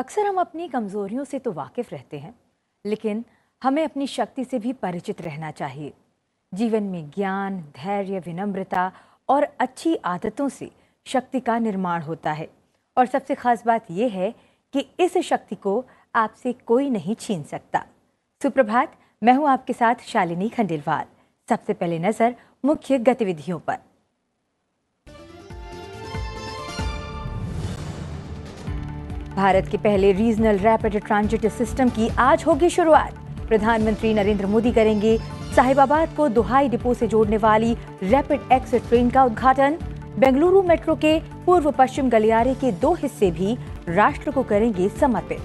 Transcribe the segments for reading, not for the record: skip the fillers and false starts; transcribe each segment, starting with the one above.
अक्सर हम अपनी कमज़ोरियों से तो वाकिफ़ रहते हैं, लेकिन हमें अपनी शक्ति से भी परिचित रहना चाहिए। जीवन में ज्ञान, धैर्य, विनम्रता और अच्छी आदतों से शक्ति का निर्माण होता है। और सबसे ख़ास बात यह है कि इस शक्ति को आपसे कोई नहीं छीन सकता। सुप्रभात, मैं हूँ आपके साथ शालिनी खंडेलवाल। सबसे पहले नज़र मुख्य गतिविधियों पर। भारत के पहले रीजनल रैपिड ट्रांजिट सिस्टम की आज होगी शुरुआत। प्रधानमंत्री नरेंद्र मोदी करेंगे साहिबाबाद को दुहाई डिपो से जोड़ने वाली रैपिड एक्स ट्रेन का उद्घाटन। बेंगलुरु मेट्रो के पूर्व पश्चिम गलियारे के 2 हिस्से भी राष्ट्र को करेंगे समर्पित।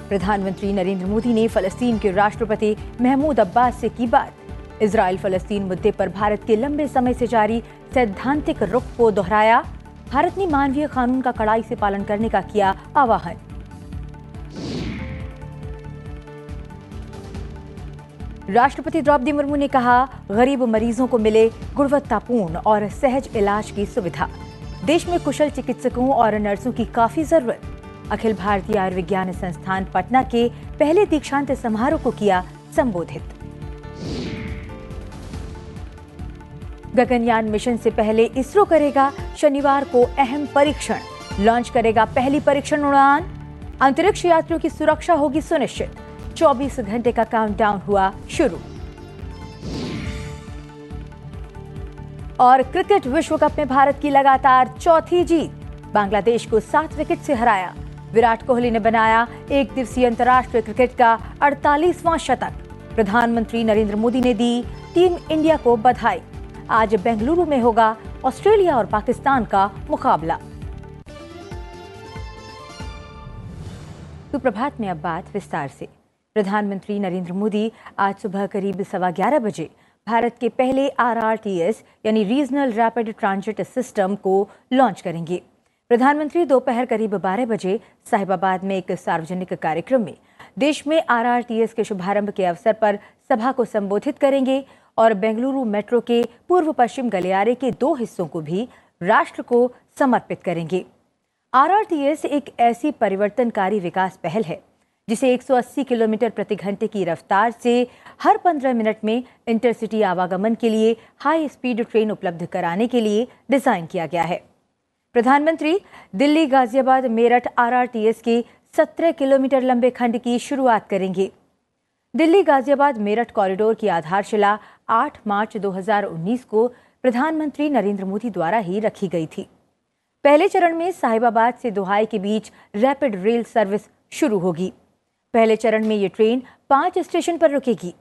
प्रधानमंत्री नरेंद्र मोदी ने फलस्तीन के राष्ट्रपति महमूद अब्बास से की बात। इजराइल फलस्तीन मुद्दे पर भारत के लंबे समय से जारी सैद्धांतिक रुख को दोहराया। भारत ने मानवीय कानून का कड़ाई से पालन करने का किया आह्वान। राष्ट्रपति द्रौपदी मुर्मू ने कहा, गरीब मरीजों को मिले गुणवत्तापूर्ण और सहज इलाज की सुविधा। देश में कुशल चिकित्सकों और नर्सों की काफी जरूरत। अखिल भारतीय आयुर्विज्ञान संस्थान पटना के पहले दीक्षांत समारोह को किया संबोधित। गगनयान मिशन से पहले इसरो करेगा शनिवार को अहम परीक्षण। लॉन्च करेगा पहली परीक्षण उड़ान। अंतरिक्ष यात्रियों की सुरक्षा होगी सुनिश्चित। 24 घंटे का काउंटडाउन हुआ शुरू। और क्रिकेट विश्व कप में भारत की लगातार चौथी जीत। बांग्लादेश को 7 विकेट से हराया। विराट कोहली ने बनाया एक दिवसीय अंतर्राष्ट्रीय क्रिकेट का 48वां शतक। प्रधानमंत्री नरेंद्र मोदी ने दी टीम इंडिया को बधाई। आज बेंगलुरु में होगा ऑस्ट्रेलिया और पाकिस्तान का मुकाबला। सुप्रभात में अब बात विस्तार से। प्रधानमंत्री नरेंद्र मोदी आज सुबह करीब 11:15 बजे भारत के पहले RRTS यानी रीजनल रैपिड ट्रांजिट सिस्टम को लॉन्च करेंगे। प्रधानमंत्री दोपहर करीब 12 बजे साहिबाबाद में एक सार्वजनिक कार्यक्रम में देश में RRTS के शुभारंभ के अवसर पर सभा को संबोधित करेंगे और बेंगलुरु मेट्रो के पूर्व पश्चिम गलियारे के 2 हिस्सों को भी राष्ट्र को समर्पित करेंगे। RRTS एक ऐसी परिवर्तनकारी विकास पहल है जिसे 180 किलोमीटर प्रति घंटे की रफ्तार से हर 15 मिनट में इंटरसिटी आवागमन के लिए हाई स्पीड ट्रेन उपलब्ध कराने के लिए डिजाइन किया गया है। प्रधानमंत्री दिल्ली गाजियाबाद मेरठ RRTS के 17 किलोमीटर लंबे खंड की शुरुआत करेंगे। दिल्ली गाजियाबाद मेरठ कॉरिडोर की आधारशिला 8 मार्च 2019 को प्रधानमंत्री नरेंद्र मोदी द्वारा ही रखी गई थी। पहले चरण में साहिबाबाद से दुहाई के बीच रैपिड रेल सर्विस शुरू होगी। पहले चरण में ये ट्रेन 5 स्टेशन पर रुकेगी।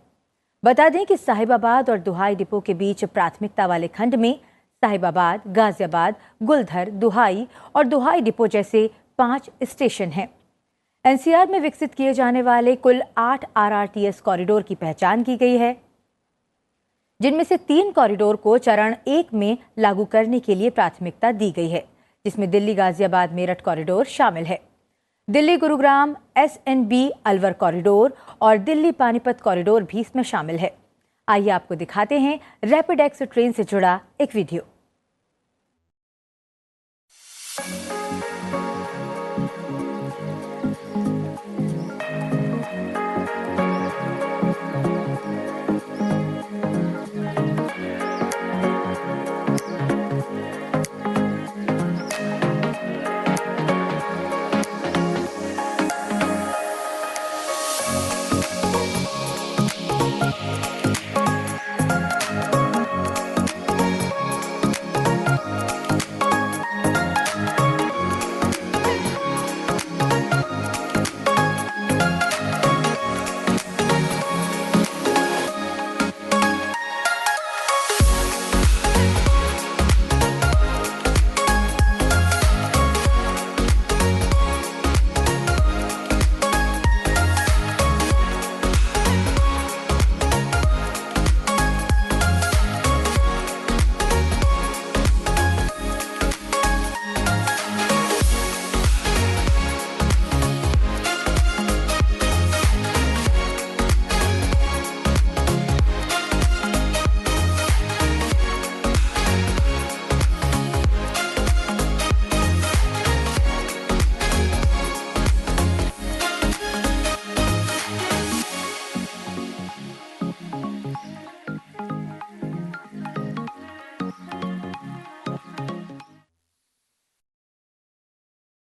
बता दें कि साहिबाबाद और दुहाई डिपो के बीच प्राथमिकता वाले खंड में साहिबाबाद, गाजियाबाद, गुलधर, दुहाई और दुहाई डिपो जैसे 5 स्टेशन हैं। NCR में विकसित किए जाने वाले कुल 8 RRTS कॉरिडोर की पहचान की गई है, जिनमें से 3 कॉरिडोर को चरण 1 में लागू करने के लिए प्राथमिकता दी गई है, जिसमें दिल्ली गाजियाबाद मेरठ कॉरिडोर शामिल है। दिल्ली गुरुग्राम SNB अलवर कॉरिडोर और दिल्ली पानीपत कॉरिडोर भी इसमें शामिल है। आइए आपको दिखाते हैं रैपिड एक्स ट्रेन से जुड़ा एक वीडियो।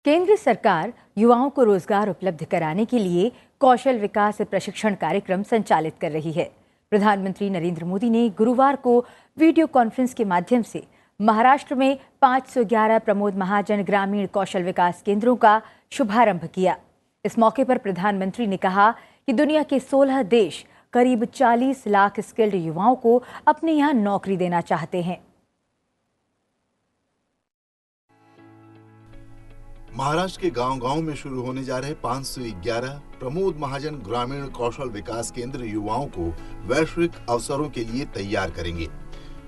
केंद्र सरकार युवाओं को रोजगार उपलब्ध कराने के लिए कौशल विकास प्रशिक्षण कार्यक्रम संचालित कर रही है। प्रधानमंत्री नरेंद्र मोदी ने गुरुवार को वीडियो कॉन्फ्रेंस के माध्यम से महाराष्ट्र में 511 प्रमोद महाजन ग्रामीण कौशल विकास केंद्रों का शुभारंभ किया। इस मौके पर प्रधानमंत्री ने कहा कि दुनिया के 16 देश करीब 40 लाख स्किल्ड युवाओं को अपने यहाँ नौकरी देना चाहते हैं। महाराष्ट्र के गांव-गांव में शुरू होने जा रहे 511 प्रमोद महाजन ग्रामीण कौशल विकास केंद्र युवाओं को वैश्विक अवसरों के लिए तैयार करेंगे।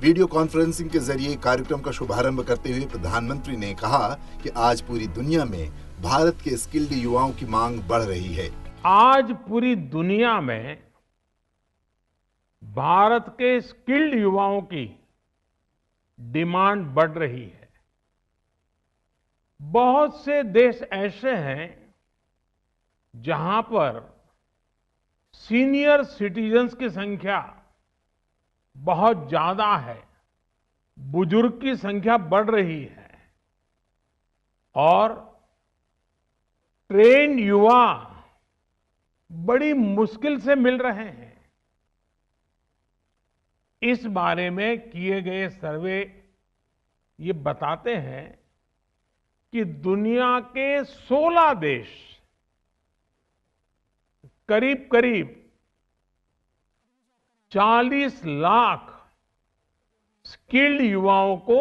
वीडियो कॉन्फ्रेंसिंग के जरिए कार्यक्रम का शुभारंभ करते हुए प्रधानमंत्री ने कहा कि आज पूरी दुनिया में भारत के स्किल्ड युवाओं की मांग बढ़ रही है। आज पूरी दुनिया में भारत के स्किल्ड युवाओं की डिमांड बढ़ रही है। बहुत से देश ऐसे हैं जहां पर सीनियर सिटीजन्स की संख्या बहुत ज्यादा है, बुजुर्ग की संख्या बढ़ रही है और ट्रेन युवा बड़ी मुश्किल से मिल रहे हैं। इस बारे में किए गए सर्वे ये बताते हैं कि दुनिया के 16 देश करीब करीब 40 लाख स्किल्ड युवाओं को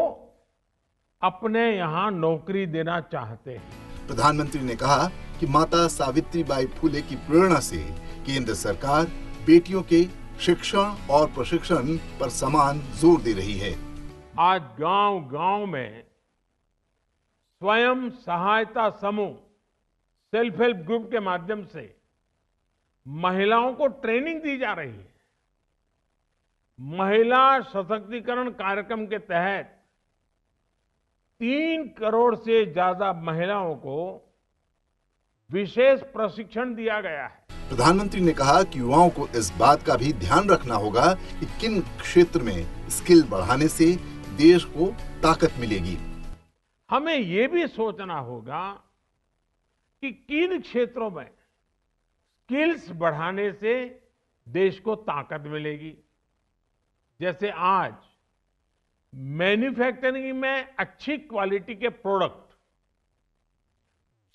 अपने यहां नौकरी देना चाहते हैं। प्रधानमंत्री ने कहा कि माता सावित्रीबाई फुले की प्रेरणा से केंद्र सरकार बेटियों के शिक्षण और प्रशिक्षण पर समान जोर दे रही है। आज गांव-गांव में स्वयं सहायता समूह, सेल्फ हेल्प ग्रुप के माध्यम से महिलाओं को ट्रेनिंग दी जा रही है। महिला सशक्तिकरण कार्यक्रम के तहत 3 करोड़ से ज्यादा महिलाओं को विशेष प्रशिक्षण दिया गया है। प्रधानमंत्री ने कहा कि युवाओं को इस बात का भी ध्यान रखना होगा कि किन क्षेत्र में स्किल बढ़ाने से देश को ताकत मिलेगी। हमें ये भी सोचना होगा कि किन क्षेत्रों में स्किल्स बढ़ाने से देश को ताकत मिलेगी। जैसे आज मैन्युफैक्चरिंग में अच्छी क्वालिटी के प्रोडक्ट,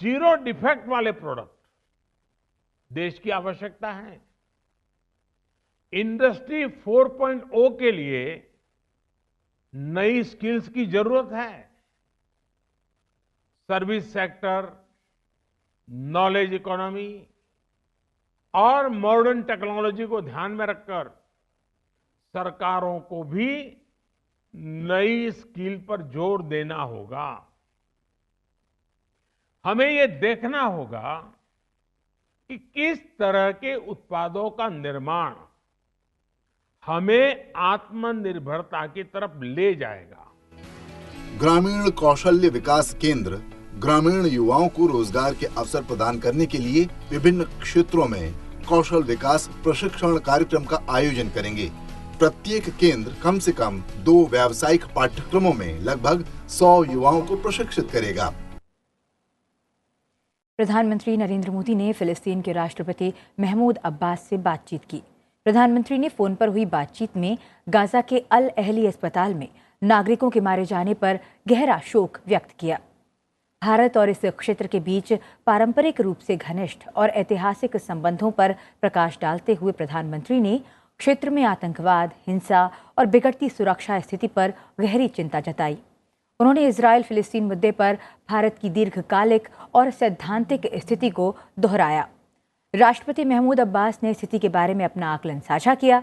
जीरो डिफेक्ट वाले प्रोडक्ट देश की आवश्यकता है। इंडस्ट्री 4.0 के लिए नई स्किल्स की जरूरत है। सर्विस सेक्टर, नॉलेज इकोनॉमी और मॉडर्न टेक्नोलॉजी को ध्यान में रखकर सरकारों को भी नई स्किल पर जोर देना होगा। हमें ये देखना होगा कि किस तरह के उत्पादों का निर्माण हमें आत्मनिर्भरता की तरफ ले जाएगा। ग्रामीण कौशल्य विकास केंद्र ग्रामीण युवाओं को रोजगार के अवसर प्रदान करने के लिए विभिन्न क्षेत्रों में कौशल विकास प्रशिक्षण कार्यक्रम का आयोजन करेंगे। प्रत्येक केंद्र कम से कम 2 व्यावसायिक पाठ्यक्रमों में लगभग 100 युवाओं को प्रशिक्षित करेगा। प्रधानमंत्री नरेंद्र मोदी ने फिलिस्तीन के राष्ट्रपति महमूद अब्बास से बातचीत की। प्रधानमंत्री ने फोन पर हुई बातचीत में गाजा के अल अहली अस्पताल में नागरिकों के मारे जाने पर गहरा शोक व्यक्त किया। भारत और इस क्षेत्र के बीच पारंपरिक रूप से घनिष्ठ और ऐतिहासिक संबंधों पर प्रकाश डालते हुए प्रधानमंत्री ने क्षेत्र में आतंकवाद, हिंसा और बिगड़ती सुरक्षा स्थिति पर गहरी चिंता जताई। उन्होंने इजरायल फिलिस्तीन मुद्दे पर भारत की दीर्घकालिक और सैद्धांतिक स्थिति को दोहराया। राष्ट्रपति महमूद अब्बास ने स्थिति के बारे में अपना आकलन साझा किया।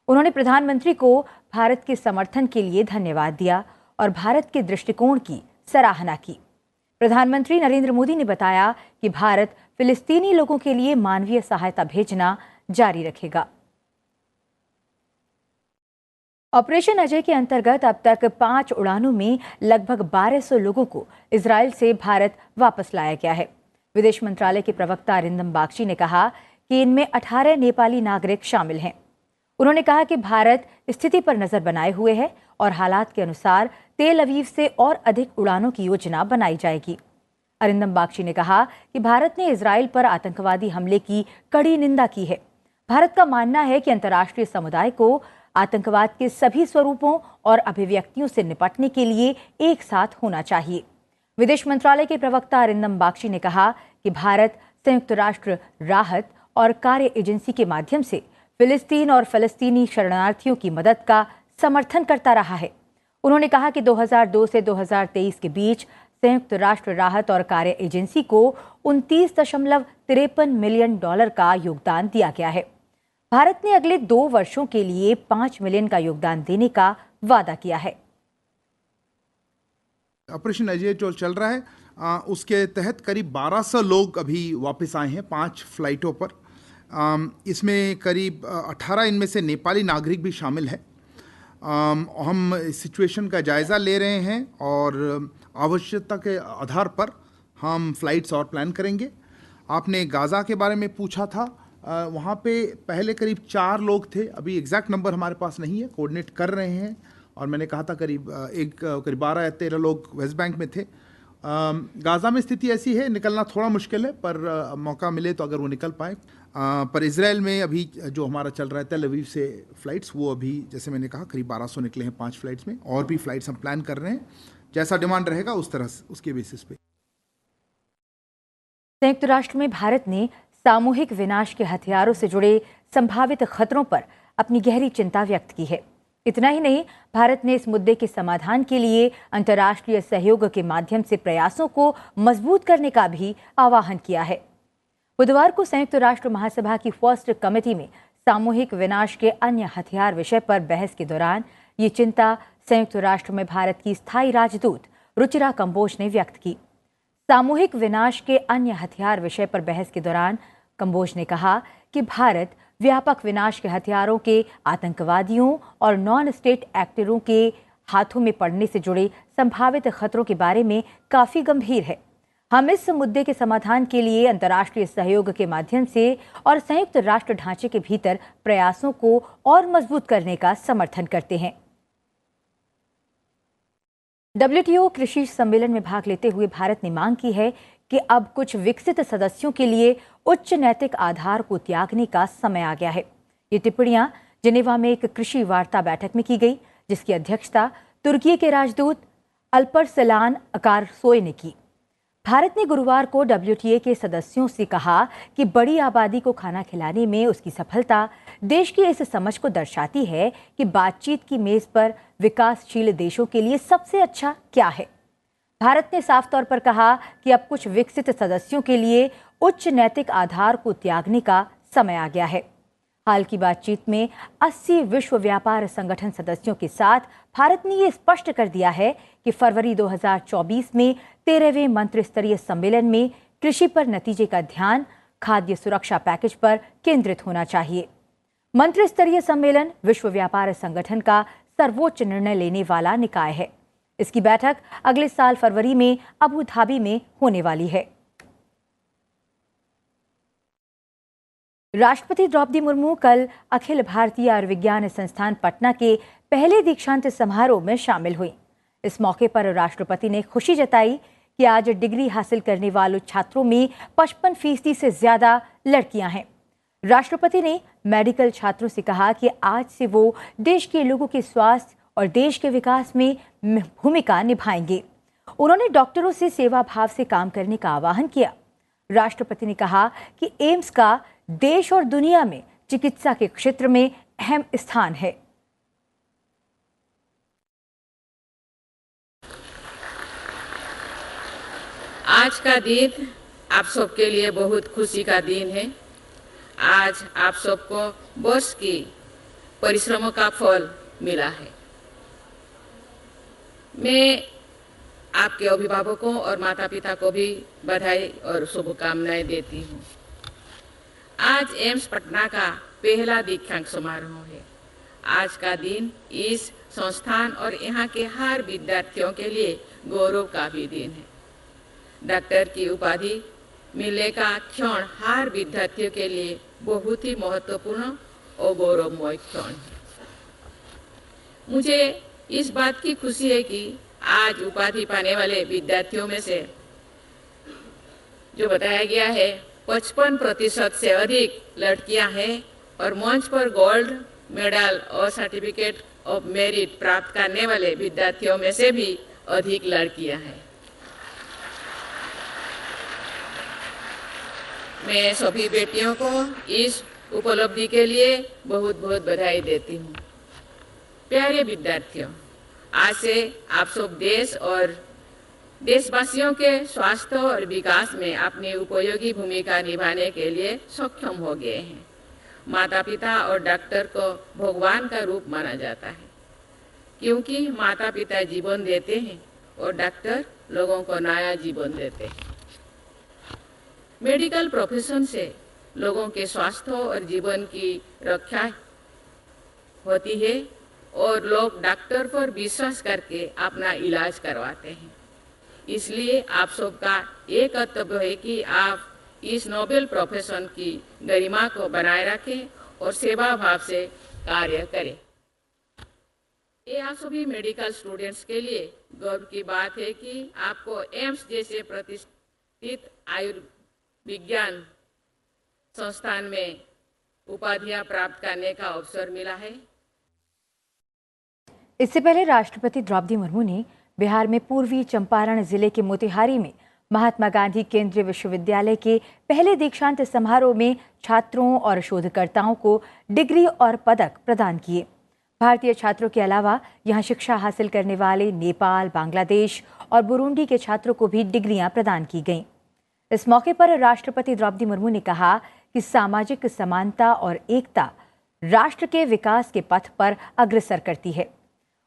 उन्होंने प्रधानमंत्री को भारत के समर्थन के लिए धन्यवाद दिया और भारत के दृष्टिकोण की सराहना की। प्रधानमंत्री नरेंद्र मोदी ने बताया कि भारत फिलिस्तीनी लोगों के लिए मानवीय सहायता भेजना जारी रखेगा। ऑपरेशन अजय के अंतर्गत अब तक 5 उड़ानों में लगभग 1200 लोगों को इजरायल से भारत वापस लाया गया है। विदेश मंत्रालय के प्रवक्ता अरिंदम बागची ने कहा कि इनमें 18 नेपाली नागरिक शामिल हैं। उन्होंने कहा कि भारत स्थिति पर नजर बनाए हुए है और हालात के अनुसार तेल अवीव से और अधिक उड़ानों की योजना बनाई जाएगी। अरिंदम बागची ने कहा कि भारत ने इजराइल पर आतंकवादी हमले की कड़ी निंदा की है। भारत का मानना है कि अंतर्राष्ट्रीय समुदाय को आतंकवाद के सभी स्वरूपों और अभिव्यक्तियों से निपटने के लिए एक साथ होना चाहिए। विदेश मंत्रालय के प्रवक्ता अरिंदम बागची ने कहा कि भारत संयुक्त राष्ट्र राहत और कार्य एजेंसी के माध्यम से फिलिस्तीन और फलस्तीनी शरणार्थियों की मदद का समर्थन करता रहा है। उन्होंने कहा कि 2002 से 2023 के बीच संयुक्त राष्ट्र राहत और कार्य एजेंसी को $29.53 मिलियन का योगदान दिया गया है। भारत ने अगले 2 वर्षों के लिए 5 मिलियन का योगदान देने का वादा किया है। ऑपरेशन अजय जो चल रहा है उसके तहत करीब 1200 लोग अभी वापस आए हैं 5 फ्लाइटों पर। इसमें करीब 18 इनमें से नेपाली नागरिक भी शामिल हैं। हम सिचुएशन का जायज़ा ले रहे हैं और आवश्यकता के आधार पर हम फ्लाइट्स और प्लान करेंगे। आपने गाज़ा के बारे में पूछा था, वहाँ पे पहले करीब 4 लोग थे, अभी एग्जैक्ट नंबर हमारे पास नहीं है, कोऑर्डिनेट कर रहे हैं। और मैंने कहा था करीब 12 या 13 लोग वेस्ट बैंक में थे। गाज़ा में स्थिति ऐसी है, निकलना थोड़ा मुश्किल है, पर मौका मिले तो अगर वो निकल पाए। पर इजराइल में अभी जो हमारा चल रहा है तेल अवीव से फ़्लाइट्स, वो अभी जैसे मैंने कहा करीब 1200 निकले हैं 5 फ्लाइट्स में। और भी फ्लाइट्स हम प्लान कर रहे हैं, जैसा डिमांड रहेगा उस तरह उसके बेसिस पे। संयुक्त राष्ट्र में भारत ने सामूहिक विनाश के हथियारों से जुड़े संभावित खतरों पर अपनी गहरी चिंता व्यक्त की है। इतना ही नहीं, भारत ने इस मुद्दे के समाधान के लिए अंतर्राष्ट्रीय सहयोग के माध्यम से प्रयासों को मजबूत करने का भी आह्वान किया है। बुधवार को संयुक्त राष्ट्र महासभा की फर्स्ट कमेटी में सामूहिक विनाश के अन्य हथियार विषय पर बहस के दौरान ये चिंता संयुक्त राष्ट्र में भारत की स्थायी राजदूत रुचिरा कंबोज ने व्यक्त की। सामूहिक विनाश के अन्य हथियार विषय पर बहस के दौरान कंबोज ने कहा कि भारत व्यापक विनाश के हथियारों के आतंकवादियों और नॉन स्टेट एक्टरों के हाथों में पड़ने से जुड़े संभावित खतरों के बारे में काफी गंभीर है। हम इस मुद्दे के समाधान के लिए अंतर्राष्ट्रीय सहयोग के माध्यम से और संयुक्त राष्ट्र ढांचे के भीतर प्रयासों को और मजबूत करने का समर्थन करते हैं। WTO कृषि सम्मेलन में भाग लेते हुए भारत ने मांग की है कि अब कुछ विकसित सदस्यों के लिए उच्च नैतिक आधार को त्यागने का समय आ गया है। ये टिप्पणियां जिनेवा में एक कृषि वार्ता बैठक में की गई, जिसकी अध्यक्षता तुर्की के राजदूत अल्परसेलान अकारसोय ने की। भारत ने गुरुवार को WTO के सदस्यों से कहा कि बड़ी आबादी को खाना खिलाने में उसकी सफलता देश की इस समझ को दर्शाती है कि बातचीत की मेज पर विकासशील देशों के लिए सबसे अच्छा क्या है। भारत ने साफ तौर पर कहा कि अब कुछ विकसित सदस्यों के लिए उच्च नैतिक आधार को त्यागने का समय आ गया है। हाल की बातचीत में 80 विश्व व्यापार संगठन सदस्यों के साथ भारत ने ये स्पष्ट कर दिया है कि फरवरी 2024 में 13वें मंत्रिस्तरीय सम्मेलन में कृषि पर नतीजे का ध्यान खाद्य सुरक्षा पैकेज पर केंद्रित होना चाहिए। मंत्रिस्तरीय सम्मेलन विश्व व्यापार संगठन का सर्वोच्च निर्णय लेने वाला निकाय है। इसकी बैठक अगले साल फरवरी में अबू धाबी में होने वाली है। राष्ट्रपति द्रौपदी मुर्मू कल अखिल भारतीय आयुर्विज्ञान संस्थान पटना के पहले दीक्षांत समारोह में शामिल हुई। इस मौके पर राष्ट्रपति ने खुशी जताई कि आज डिग्री हासिल करने वाले छात्रों में 55% से ज्यादा लड़कियां हैं। राष्ट्रपति ने मेडिकल छात्रों से कहा कि आज से वो देश के लोगों के स्वास्थ्य और देश के विकास में भूमिका निभाएंगे। उन्होंने डॉक्टरों से सेवा भाव से काम करने का आह्वान किया। राष्ट्रपति ने कहा कि एम्स का देश और दुनिया में चिकित्सा के क्षेत्र में अहम स्थान है। आज का दिन आप सबके लिए बहुत खुशी का दिन है। आज आप सबको वर्ष की परिश्रमों का फल मिला है। मैं आपके अभिभावकों और माता पिता को भी बधाई और शुभकामनाएं देती हूँ। आज एम्स पटना का पहला दीक्षांत समारोह है। आज का दिन इस संस्थान और यहाँ के हर विद्यार्थियों के लिए गौरव का भी दिन है। डॉक्टर की उपाधि मिलने का क्षण हर विद्यार्थियों के लिए बहुत ही महत्वपूर्ण और गौरवमय क्षण है। मुझे इस बात की खुशी है कि आज उपाधि पाने वाले विद्यार्थियों में से जो बताया गया है 55% से अधिक लड़कियां हैं और मंच पर गोल्ड मेडल और सर्टिफिकेट ऑफ मेरिट प्राप्त करने वाले विद्यार्थियों में से भी अधिक लड़कियां हैं। मैं सभी बेटियों को इस उपलब्धि के लिए बहुत बहुत बधाई देती हूँ। प्यारे विद्यार्थियों, आज से आप सब देश और देशवासियों के स्वास्थ्य और विकास में अपनी उपयोगी भूमिका निभाने के लिए सक्षम हो गए हैं। माता पिता और डॉक्टर को भगवान का रूप माना जाता है, क्योंकि माता पिता जीवन देते हैं और डॉक्टर लोगों को नया जीवन देते हैं। मेडिकल प्रोफेशन से लोगों के स्वास्थ्य और जीवन की रक्षा होती है और लोग डॉक्टर पर विश्वास करके अपना इलाज करवाते हैं। इसलिए आप सबका ये कर्तव्य है कि आप इस नोबेल प्रोफेशन की गरिमा को बनाए रखें और सेवा भाव से कार्य करें। ये आप सभी मेडिकल स्टूडेंट्स के लिए गर्व की बात है कि आपको एम्स जैसे प्रतिष्ठित आयुर्विज्ञान संस्थान में उपाधियां प्राप्त करने का अवसर मिला है। इससे पहले राष्ट्रपति द्रौपदी मुर्मू ने बिहार में पूर्वी चंपारण जिले के मोतिहारी में महात्मा गांधी केंद्रीय विश्वविद्यालय के पहले दीक्षांत समारोह में छात्रों और शोधकर्ताओं को डिग्री और पदक प्रदान किए। भारतीय छात्रों के अलावा यहां शिक्षा हासिल करने वाले नेपाल, बांग्लादेश और बुरुंडी के छात्रों को भी डिग्रियां प्रदान की गईं। इस मौके पर राष्ट्रपति द्रौपदी मुर्मू ने कहा कि सामाजिक समानता और एकता राष्ट्र के विकास के पथ पर अग्रसर करती है।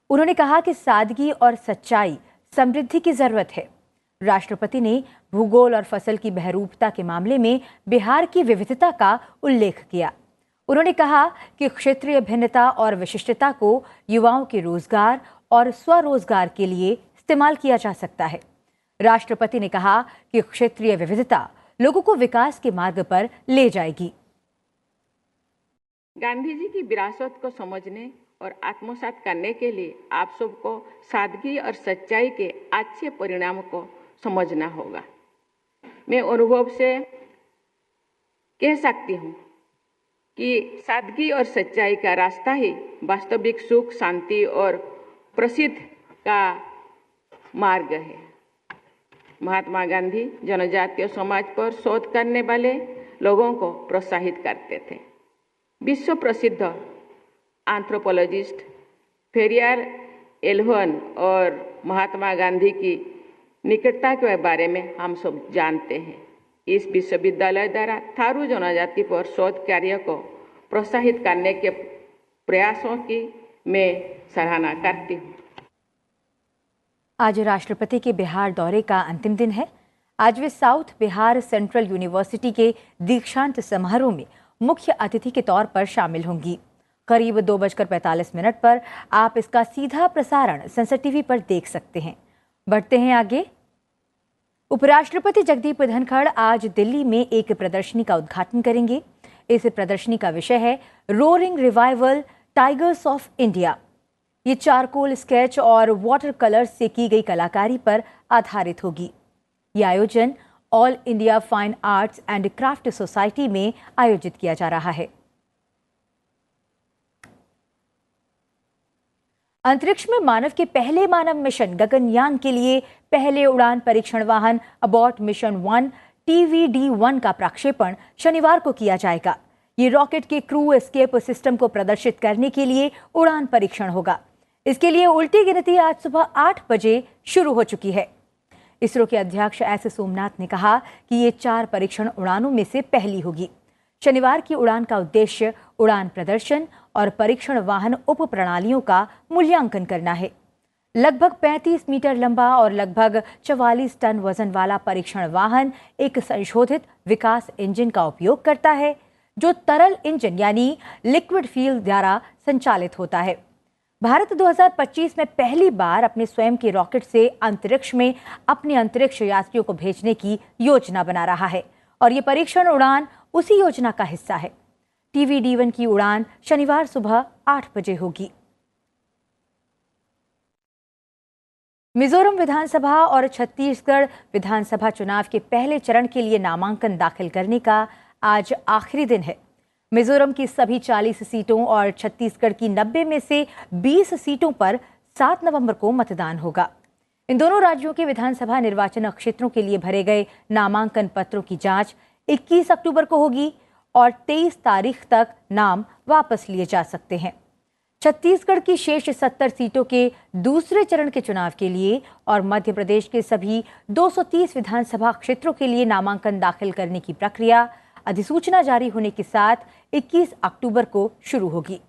उन्होंने कहा कि सादगी और सच्चाई समृद्धि की जरूरत है। राष्ट्रपति ने भूगोल और फसल की बहरूपता के मामले में बिहार की विविधता का उल्लेख किया। उन्होंने कहा कि क्षेत्रीय भिन्नता और विशिष्टता को युवाओं के रोजगार और स्वरोजगार के लिए इस्तेमाल किया जा सकता है। राष्ट्रपति ने कहा कि क्षेत्रीय विविधता लोगों को विकास के मार्ग पर ले जाएगी। गांधी जी की विरासत को समझने और आत्मसात करने के लिए आप सबको सादगी और सच्चाई के अच्छे परिणाम को समझना होगा। मैं अनुभव से कह सकती हूँ कि सादगी और सच्चाई का रास्ता ही वास्तविक सुख, शांति और प्रसिद्ध का मार्ग है। महात्मा गांधी जनजातीय समाज पर शोध करने वाले लोगों को प्रोत्साहित करते थे। विश्व प्रसिद्ध एंथ्रोपोलॉजिस्ट फेरियर एल्वन और महात्मा गांधी की निकटता के बारे में हम सब जानते हैं। इस विश्वविद्यालय द्वारा थारू जनजाति पर शोध कार्य को प्रोत्साहित करने के प्रयासों की मैं सराहना करती हूँ। आज राष्ट्रपति के बिहार दौरे का अंतिम दिन है। आज वे साउथ बिहार सेंट्रल यूनिवर्सिटी के दीक्षांत समारोह में मुख्य अतिथि के तौर पर शामिल होंगी। करीब 2:45 पर आप इसका सीधा प्रसारण संसद टीवी पर देख सकते हैं। बढ़ते हैं आगे। उपराष्ट्रपति जगदीप धनखड़ आज दिल्ली में एक प्रदर्शनी का उद्घाटन करेंगे। इस प्रदर्शनी का विषय है roaring revival tigers of India. ये चारकोल स्केच और वाटर कलर से की गई कलाकारी पर आधारित होगी। ये आयोजन all India fine arts and craft society में आयोजित किया जा रहा है। अंतरिक्ष में मानव के पहले मानव मिशन गगनयान के लिए पहले उड़ान परीक्षण वाहन अबॉट मिशन 1 TVD-1 का प्रक्षेपण शनिवार को किया जाएगा। ये रॉकेट के क्रू एस्केप सिस्टम को प्रदर्शित करने के लिए उड़ान परीक्षण होगा। इसके लिए उल्टी गिनती आज सुबह 8 बजे शुरू हो चुकी है। इसरो के अध्यक्ष एस सोमनाथ ने कहा कि ये 4 परीक्षण उड़ानों में से पहली होगी। शनिवार की उड़ान का उद्देश्य उड़ान प्रदर्शन और परीक्षण वाहन उप प्रणालियों का मूल्यांकन करना है। लगभग 35 मीटर लंबा और लगभग 44 टन वजन वाला परीक्षण वाहन एक संशोधित विकास इंजन का उपयोग करता है, जो तरल इंजन यानी लिक्विड फ्यूल द्वारा संचालित होता है। भारत 2025 में पहली बार अपने स्वयं के रॉकेट से अंतरिक्ष में अपने अंतरिक्ष यात्रियों को भेजने की योजना बना रहा है और ये परीक्षण उड़ान उसी योजना का हिस्सा है। TVD-1 की उड़ान शनिवार सुबह 8 बजे होगी। मिजोरम विधानसभा और छत्तीसगढ़ विधानसभा चुनाव के पहले चरण के लिए नामांकन दाखिल करने का आज आखिरी दिन है। मिजोरम की सभी 40 सीटों और छत्तीसगढ़ की 90 में से 20 सीटों पर 7 नवंबर को मतदान होगा। इन दोनों राज्यों के विधानसभा निर्वाचन क्षेत्रों के लिए भरे गए नामांकन पत्रों की जांच 21 अक्टूबर को होगी और 23 तारीख तक नाम वापस लिए जा सकते हैं। छत्तीसगढ़ की शेष 70 सीटों के दूसरे चरण के चुनाव के लिए और मध्य प्रदेश के सभी 230 विधानसभा क्षेत्रों के लिए नामांकन दाखिल करने की प्रक्रिया अधिसूचना जारी होने के साथ 21 अक्टूबर को शुरू होगी।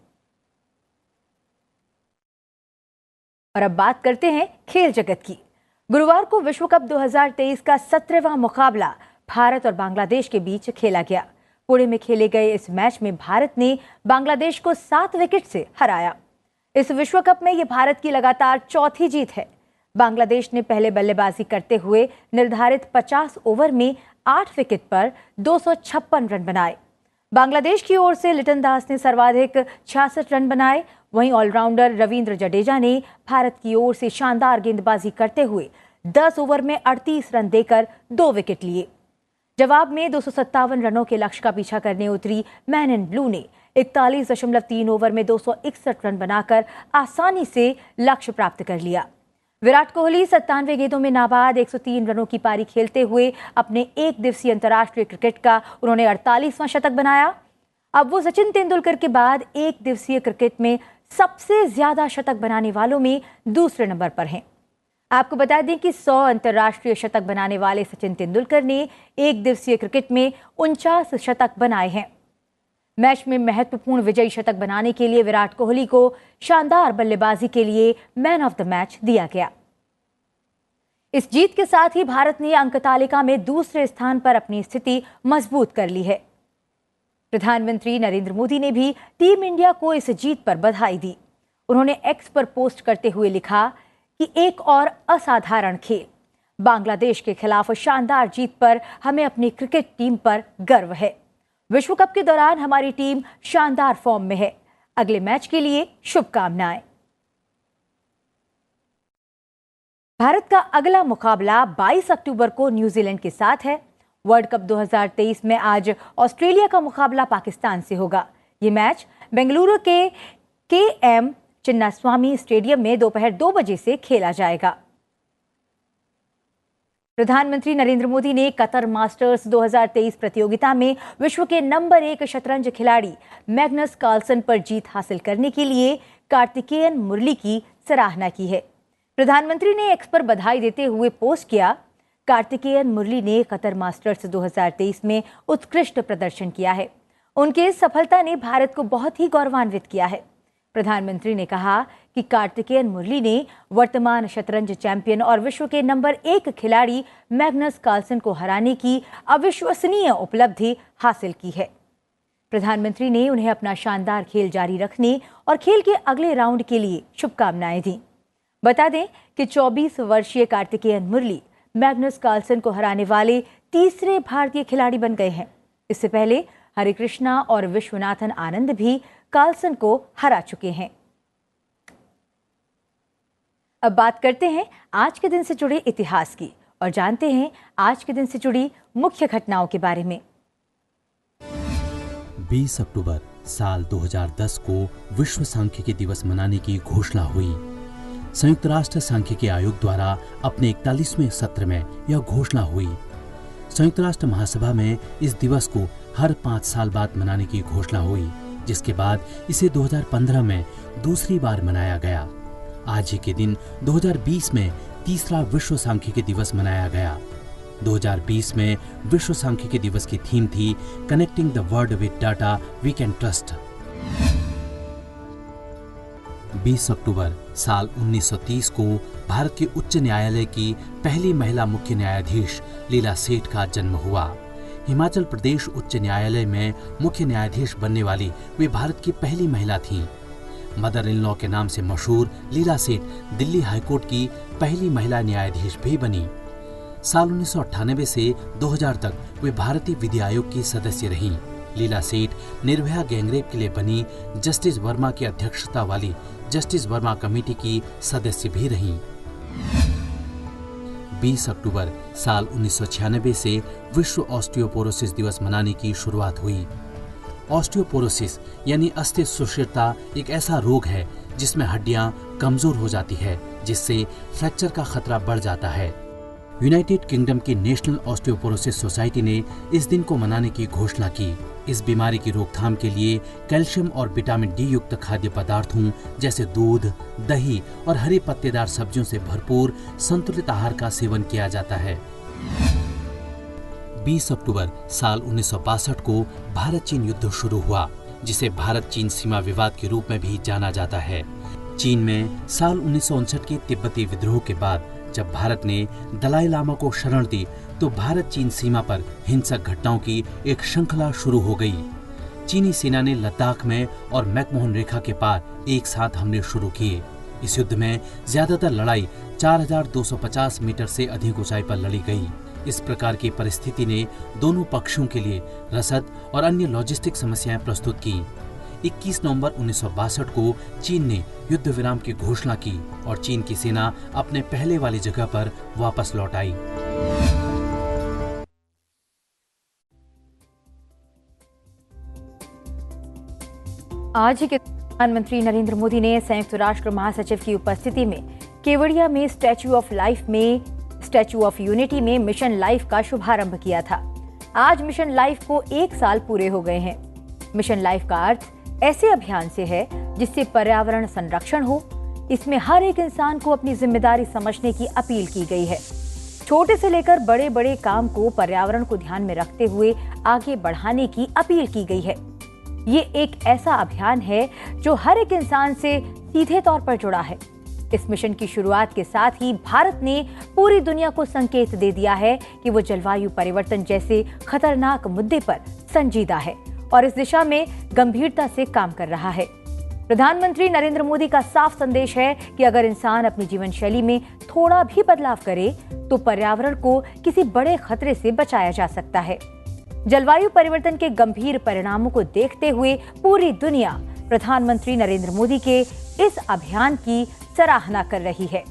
और अब बात करते हैं खेल जगत की। गुरुवार को विश्व कप 2023 का 17वां मुकाबला भारत और बांग्लादेश के बीच खेला गया। पुणे में खेले गए इस मैच में भारत ने बांग्लादेश को 7 विकेट से हराया। इस विश्व कप में यह भारत की लगातार चौथी जीत है। बांग्लादेश ने पहले बल्लेबाजी करते हुए निर्धारित 50 ओवर में 8 विकेट पर 256 रन बनाए। बांग्लादेश की ओर से लिटन दास ने सर्वाधिक 66 रन बनाए। वहीं ऑलराउंडर रविंद्र जडेजा ने भारत की ओर से शानदार गेंदबाजी करते हुए 10 ओवर में 38 रन देकर 2 विकेट लिए। जवाब में 257 रनों के लक्ष्य का पीछा करने उतरी मैन इन ब्लू ने 41.3 ओवर में 261 रन बनाकर आसानी से लक्ष्य प्राप्त कर लिया। विराट कोहली 97 गेंदों में नाबाद 103 रनों की पारी खेलते हुए अपने एक दिवसीय अंतर्राष्ट्रीय क्रिकेट का उन्होंने 48वां शतक बनाया। अब वो सचिन तेंदुलकर के बाद एक दिवसीय क्रिकेट में सबसे ज्यादा शतक बनाने वालों में दूसरे नंबर पर हैं। आपको बता दें कि 100 अंतर्राष्ट्रीय शतक बनाने वाले सचिन तेंदुलकर ने एक दिवसीय क्रिकेट में 49 शतक बनाए हैं। मैच में महत्वपूर्ण विजयी शतक बनाने के लिए विराट कोहली को शानदार बल्लेबाजी के लिए मैन ऑफ द मैच दिया गया। इस जीत के साथ ही भारत ने अंक तालिका में दूसरे स्थान पर अपनी स्थिति मजबूत कर ली है। प्रधानमंत्री नरेंद्र मोदी ने भी टीम इंडिया को इस जीत पर बधाई दी। उन्होंने एक्स पर पोस्ट करते हुए लिखा कि एक और असाधारण खेल, बांग्लादेश के खिलाफ शानदार जीत पर हमें अपनी क्रिकेट टीम पर गर्व है। विश्व कप के दौरान हमारी टीम शानदार फॉर्म में है। अगले मैच के लिए शुभकामनाएं। भारत का अगला मुकाबला 22 अक्टूबर को न्यूजीलैंड के साथ है। वर्ल्ड कप 2023 में आज ऑस्ट्रेलिया का मुकाबला पाकिस्तान से होगा। ये मैच बेंगलुरु के KM चिन्नास्वामी स्टेडियम में दोपहर 2 बजे से खेला जाएगा। प्रधानमंत्री नरेंद्र मोदी ने कतर मास्टर्स 2023 प्रतियोगिता में विश्व के नंबर 1 शतरंज खिलाड़ी मैग्नस कार्लसन पर जीत हासिल करने के लिए कार्तिकेयन मुरली की सराहना की है। प्रधानमंत्री ने एक्स पर बधाई देते हुए पोस्ट किया, कार्तिकेयन मुरली ने कतर मास्टर्स 2023 में उत्कृष्ट प्रदर्शन किया है। उनके इस सफलता ने भारत को बहुत ही गौरवान्वित किया है। प्रधानमंत्री ने कहा कि कार्तिकेयन मुरली ने वर्तमान शतरंज चैंपियन और विश्व के नंबर 1 खिलाड़ी मैग्नस कार्लसन को हराने की अविश्वसनीय उपलब्धि हासिल की है। प्रधानमंत्री ने उन्हें अपना शानदार खेल जारी रखने और खेल के अगले राउंड के लिए शुभकामनाएं दी। बता दें कि 24 वर्षीय कार्तिकेयन मुरली मैग्नस कार्लसन को हराने वाले तीसरे भारतीय खिलाड़ी बन गए हैं। इससे पहले हरिकृष्णा और विश्वनाथन आनंद भी कार्लसन को हरा चुके हैं। अब बात करते हैं आज के दिन से जुड़े इतिहास की और जानते हैं आज के दिन से जुड़ी मुख्य घटनाओं के बारे में। 20 अक्टूबर साल 2010 को विश्व सांख्यिकी दिवस मनाने की घोषणा हुई। संयुक्त राष्ट्र सांख्यिकी आयोग द्वारा अपने 41वें सत्र में यह घोषणा हुई। संयुक्त राष्ट्र महासभा में इस दिवस को हर 5 साल बाद मनाने की घोषणा हुई, जिसके बाद इसे 2015 में दूसरी बार मनाया गया। आज ही के दिन 2020 में तीसरा विश्व सांख्यिकी दिवस मनाया गया। 2020 में विश्व सांख्यिकी दिवस की थीम थी connecting the world with data we can trust. 20 अक्टूबर साल 1930 को भारत के उच्च न्यायालय की पहली महिला मुख्य न्यायाधीश लीला सेठ का जन्म हुआ। हिमाचल प्रदेश उच्च न्यायालय में मुख्य न्यायाधीश बनने वाली वे भारत की पहली महिला थीं। मदर इन लॉ के नाम से मशहूर लीला सेठ दिल्ली हाईकोर्ट की पहली महिला न्यायाधीश भी बनी। साल 1998 से 2000 तक वे भारतीय विधि आयोग की सदस्य रहीं। लीला सेठ निर्भया गैंगरेप के लिए बनी जस्टिस वर्मा की अध्यक्षता वाली जस्टिस वर्मा कमेटी की सदस्य भी रहीं। 20 अक्टूबर साल 1996 से विश्व ऑस्टियोपोरोसिस दिवस मनाने की शुरुआत हुई। ऑस्टियोपोरोसिस यानी अस्थि सुषिरता एक ऐसा रोग है जिसमें हड्डियां कमजोर हो जाती है, जिससे फ्रैक्चर का खतरा बढ़ जाता है। यूनाइटेड किंगडम की नेशनल ऑस्टियोपोरोसिस सोसाइटी ने इस दिन को मनाने की घोषणा की। इस बीमारी की रोकथाम के लिए कैल्शियम और विटामिन डी युक्त खाद्य पदार्थों जैसे दूध, दही और हरी पत्तेदार सब्जियों से भरपूर संतुलित आहार का सेवन किया जाता है। 20 अक्टूबर साल 1962 को भारत चीन युद्ध शुरू हुआ, जिसे भारत चीन सीमा विवाद के रूप में भी जाना जाता है। चीन में साल 1959 के तिब्बती विद्रोह के बाद जब भारत ने दलाई लामा को शरण दी तो भारत चीन सीमा पर हिंसक घटनाओं की एक श्रृंखला शुरू हो गई। चीनी सेना ने लद्दाख में और मैकमोहन रेखा के पार एक साथ हमले शुरू किए। इस युद्ध में ज्यादातर लड़ाई 4250 मीटर से अधिक ऊंचाई पर लड़ी गई। इस प्रकार की परिस्थिति ने दोनों पक्षों के लिए रसद और अन्य लॉजिस्टिक समस्याएं प्रस्तुत की। 21 नवंबर 1962 को चीन ने युद्ध विराम की घोषणा की और चीन की सेना अपने पहले वाली जगह पर वापस लौट आई। आज ही के प्रधानमंत्री नरेंद्र मोदी ने संयुक्त राष्ट्र महासचिव की उपस्थिति में केवड़िया में स्टैच्यू ऑफ यूनिटी में मिशन लाइफ का शुभारंभ किया था। आज मिशन लाइफ को 1 साल पूरे हो गए हैं। मिशन लाइफ का अर्थ ऐसे अभियान से है जिससे पर्यावरण संरक्षण हो। इसमें हर एक इंसान को अपनी जिम्मेदारी समझने की अपील की गई है। छोटे से लेकर बड़े बड़े काम को पर्यावरण को ध्यान में रखते हुए आगे बढ़ाने की अपील की गई है। ये एक ऐसा अभियान है जो हर एक इंसान से सीधे तौर पर जुड़ा है। इस मिशन की शुरुआत के साथ ही भारत ने पूरी दुनिया को संकेत दे दिया है कि वो जलवायु परिवर्तन जैसे खतरनाक मुद्दे पर संजीदा है और इस दिशा में गंभीरता से काम कर रहा है। प्रधानमंत्री नरेंद्र मोदी का साफ संदेश है कि अगर इंसान अपनी जीवन शैली में थोड़ा भी बदलाव करे तो पर्यावरण को किसी बड़े खतरे से बचाया जा सकता है। जलवायु परिवर्तन के गंभीर परिणामों को देखते हुए पूरी दुनिया प्रधानमंत्री नरेंद्र मोदी के इस अभियान की सराहना कर रही है।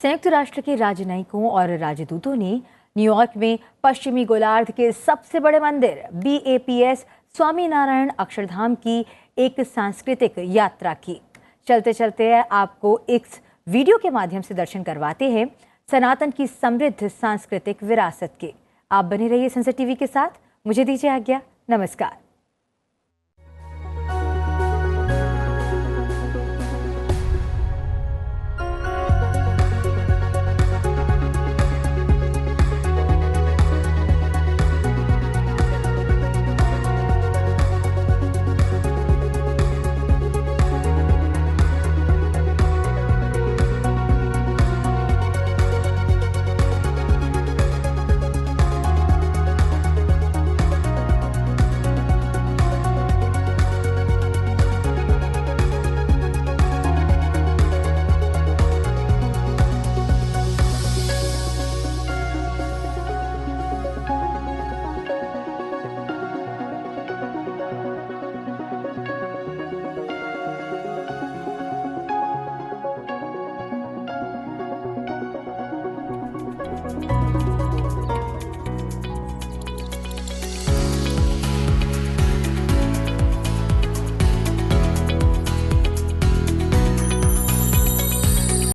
संयुक्त राष्ट्र के राजनयिकों और राजदूतों ने न्यूयॉर्क में पश्चिमी गोलार्ध के सबसे बड़े मंदिर BAPS स्वामीनारायण अक्षरधाम की एक सांस्कृतिक यात्रा की। चलते चलते आपको इस वीडियो के माध्यम से दर्शन करवाते हैं सनातन की समृद्ध सांस्कृतिक विरासत के। आप बने रहिए संसद टीवी के साथ। मुझे दीजिए आज्ञा। नमस्कार।